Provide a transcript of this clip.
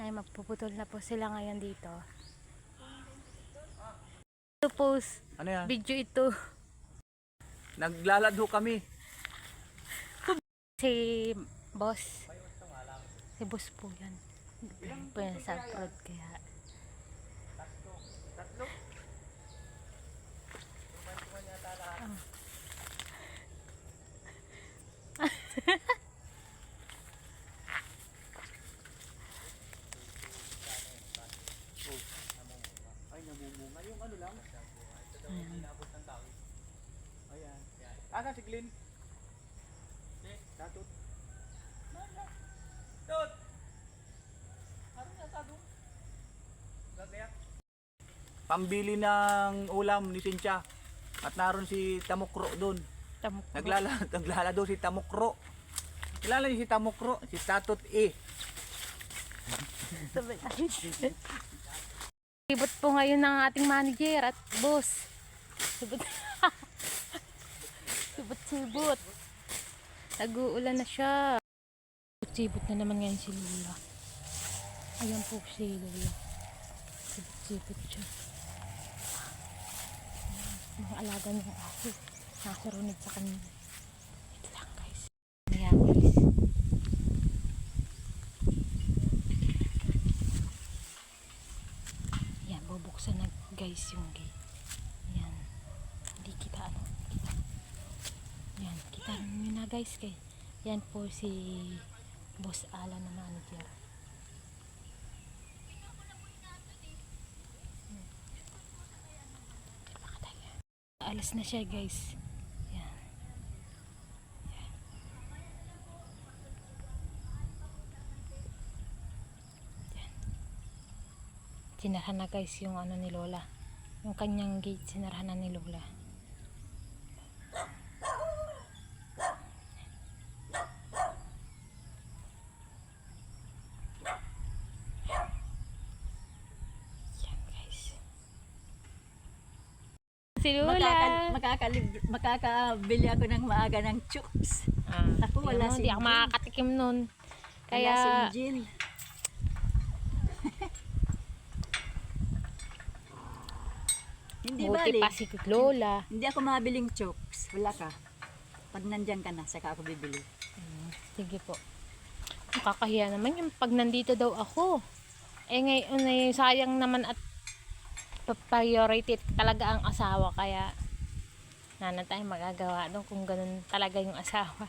Ay, magpuputol na po sila ngayon dito. Ito post. Ano yan? Video ito. Naglalado kami. Si boss. Si boss po yan. Po yan sa abroad kaya. Tatlo. Ay, namumunga. Yung ano lang. Inabot ng tao. Ayan. Asa si Glenn? Datot. Dot! Ano nasa doon? Gagayak. Pambili ng ulam ni Cynthia. At naroon si Tamokro doon. Naglalado si Tamokro. Kilala niyo si Tamokro? Si Tatot E. Sibot po ngayon ng ating manager at boss. Sibot. Nag-uulan na siya. Sibot na naman ngayon si Lola. Ayan po si Lola. Sibot siya. Mga alaga niya ako. Nakurunod sa kanya. Wait lang guys. Ayan guys. Ayan, bubuksan na guys yung gate. Ayan. Hindi kita ano. Ayan, kita nyo na guys. Yan po si Boss Alan na manager. Alas na siya guys. Yan. Yan. Yan. Sinarahan na guys yung ano ni Lola. Yung kanyang gate sinarahan na ni Lola. Yan guys. Si Lola. Makakabili ako ng maaga ng chooks. Ako wala si Hindi ako makakatikim nun. Kaya Wala si Jill. Hindi buti bali. pa si Lola. Hindi ako mabiling chooks. Wala ka. Pag nandyan ka na, saka ako bibili. Sige po. Kakahiya naman yung pag nandito daw ako. Eh ngayon ay sayang naman at priority talaga ang asawa kaya nanan tayo magagawa doon kung ganun talaga yung asawa.